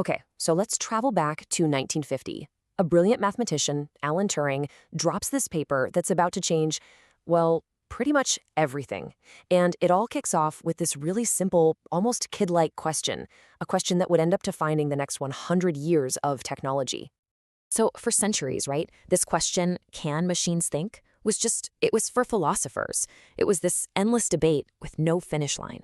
Okay, so let's travel back to 1950. A brilliant mathematician, Alan Turing, drops this paper that's about to change, well, pretty much everything. And it all kicks off with this really simple, almost kid-like question, a question that would end up defining the next 100 years of technology. So for centuries, right, this question, can machines think, it was for philosophers. It was this endless debate with no finish line.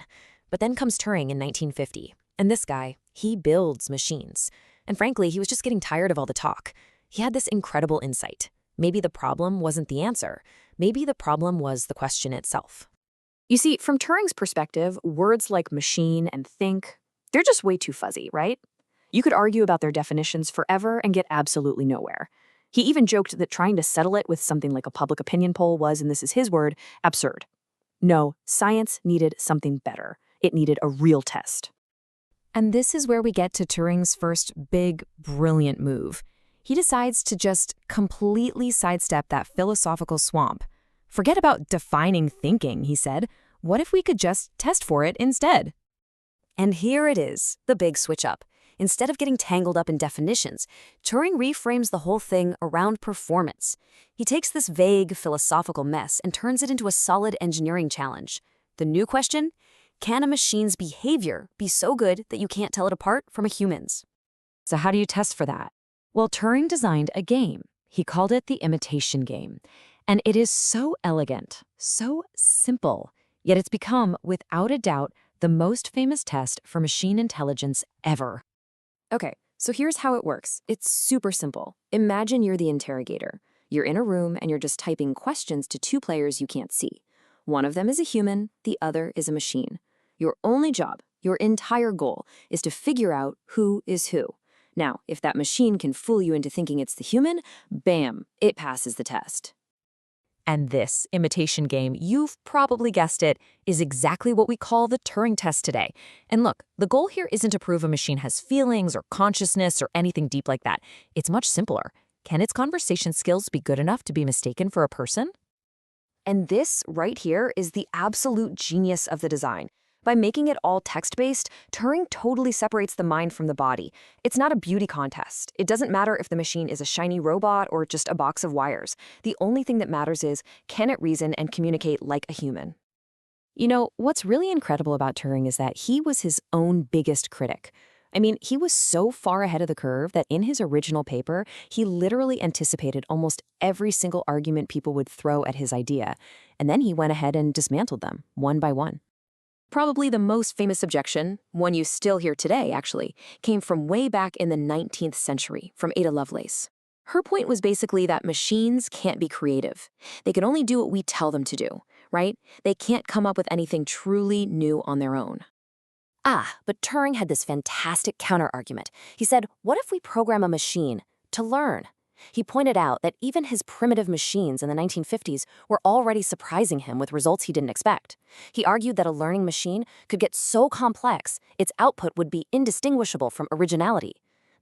But then comes Turing in 1950, and this guy, he builds machines. And frankly, he was just getting tired of all the talk. He had this incredible insight. Maybe the problem wasn't the answer. Maybe the problem was the question itself. You see, from Turing's perspective, words like machine and think, they're just way too fuzzy, right? You could argue about their definitions forever and get absolutely nowhere. He even joked that trying to settle it with something like a public opinion poll was, and this is his word, absurd. No, science needed something better. It needed a real test. And this is where we get to Turing's first big, brilliant move. He decides to just completely sidestep that philosophical swamp. Forget about defining thinking, he said. What if we could just test for it instead? And here it is, the big switch up. Instead of getting tangled up in definitions, Turing reframes the whole thing around performance. He takes this vague philosophical mess and turns it into a solid engineering challenge. The new question? Can a machine's behavior be so good that you can't tell it apart from a human's? So how do you test for that? Well, Turing designed a game. He called it the imitation game. And it is so elegant, so simple, yet it's become, without a doubt, the most famous test for machine intelligence ever. Okay, so here's how it works. It's super simple. Imagine you're the interrogator. You're in a room and you're just typing questions to two players you can't see. One of them is a human, the other is a machine. Your only job, your entire goal, is to figure out who is who. Now, if that machine can fool you into thinking it's the human, bam, it passes the test. And this imitation game, you've probably guessed it, is exactly what we call the Turing test today. And look, the goal here isn't to prove a machine has feelings or consciousness or anything deep like that. It's much simpler. Can its conversation skills be good enough to be mistaken for a person? And this right here is the absolute genius of the design. By making it all text-based, Turing totally separates the mind from the body. It's not a beauty contest. It doesn't matter if the machine is a shiny robot or just a box of wires. The only thing that matters is, can it reason and communicate like a human? You know, what's really incredible about Turing is that he was his own biggest critic. I mean, he was so far ahead of the curve that in his original paper, he literally anticipated almost every single argument people would throw at his idea. And then he went ahead and dismantled them, one by one. Probably the most famous objection, one you still hear today actually, came from way back in the 19th century from Ada Lovelace. Her point was basically that machines can't be creative. They can only do what we tell them to do, right? They can't come up with anything truly new on their own. But Turing had this fantastic counter-argument. He said, what if we program a machine to learn? He pointed out that even his primitive machines in the 1950s were already surprising him with results he didn't expect. He argued that a learning machine could get so complex, its output would be indistinguishable from originality.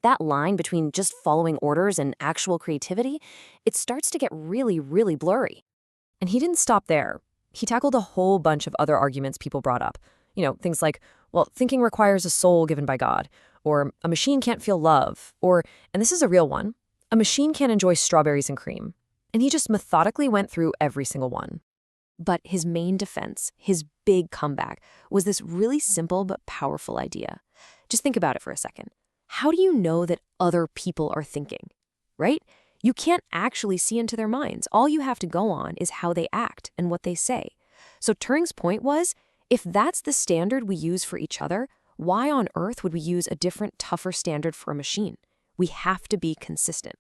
That line between just following orders and actual creativity, it starts to get really, really blurry. And he didn't stop there. He tackled a whole bunch of other arguments people brought up. You know, things like, well, thinking requires a soul given by God, or a machine can't feel love, or, and this is a real one, a machine can't enjoy strawberries and cream. And he just methodically went through every single one. But his main defense, his big comeback, was this really simple but powerful idea. Just think about it for a second. How do you know that other people are thinking, right? You can't actually see into their minds. All you have to go on is how they act and what they say. So Turing's point was, if that's the standard we use for each other, why on earth would we use a different, tougher standard for a machine? We have to be consistent.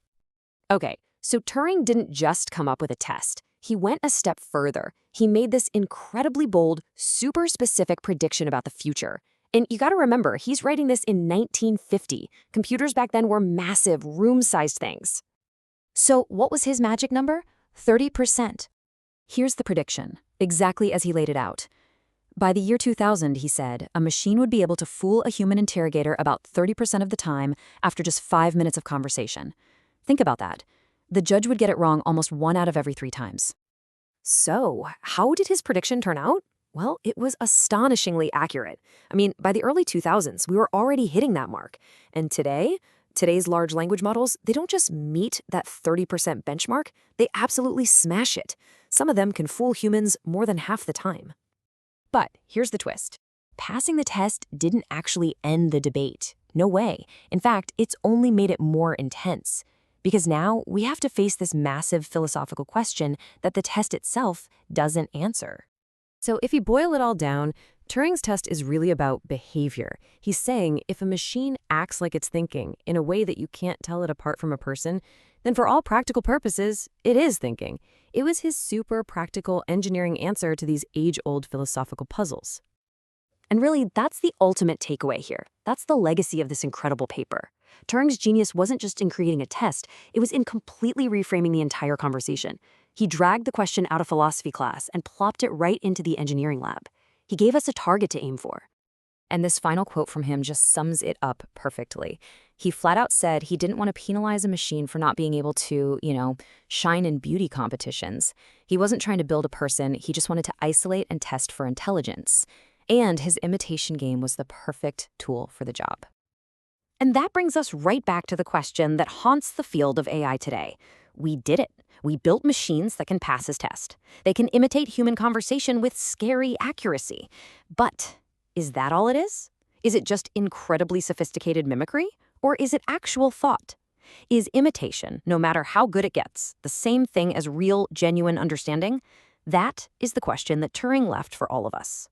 Okay, so Turing didn't just come up with a test. He went a step further. He made this incredibly bold, super specific prediction about the future. And you gotta remember, he's writing this in 1950. Computers back then were massive, room-sized things. So what was his magic number? 30%. Here's the prediction, exactly as he laid it out. By the year 2000, he said, a machine would be able to fool a human interrogator about 30% of the time after just 5 minutes of conversation. Think about that. The judge would get it wrong almost 1 out of every 3 times. So, how did his prediction turn out? Well, it was astonishingly accurate. I mean, by the early 2000s, we were already hitting that mark. And today's large language models, they don't just meet that 30% benchmark, they absolutely smash it. Some of them can fool humans more than half the time. But here's the twist. Passing the test didn't actually end the debate. No way. In fact, it's only made it more intense. Because now we have to face this massive philosophical question that the test itself doesn't answer. So if you boil it all down, Turing's test is really about behavior. He's saying if a machine acts like it's thinking in a way that you can't tell it apart from a person, then for all practical purposes, it is thinking. It was his super practical engineering answer to these age-old philosophical puzzles. And really, that's the ultimate takeaway here. That's the legacy of this incredible paper. Turing's genius wasn't just in creating a test, it was in completely reframing the entire conversation. He dragged the question out of philosophy class and plopped it right into the engineering lab. He gave us a target to aim for. And this final quote from him just sums it up perfectly. He flat out said he didn't want to penalize a machine for not being able to, shine in beauty competitions. He wasn't trying to build a person, he just wanted to isolate and test for intelligence. And his imitation game was the perfect tool for the job. And that brings us right back to the question that haunts the field of AI today. We did it. We built machines that can pass his test. They can imitate human conversation with scary accuracy. But is that all it is? Is it just incredibly sophisticated mimicry? Or is it actual thought? Is imitation, no matter how good it gets, the same thing as real, genuine understanding? That is the question that Turing left for all of us.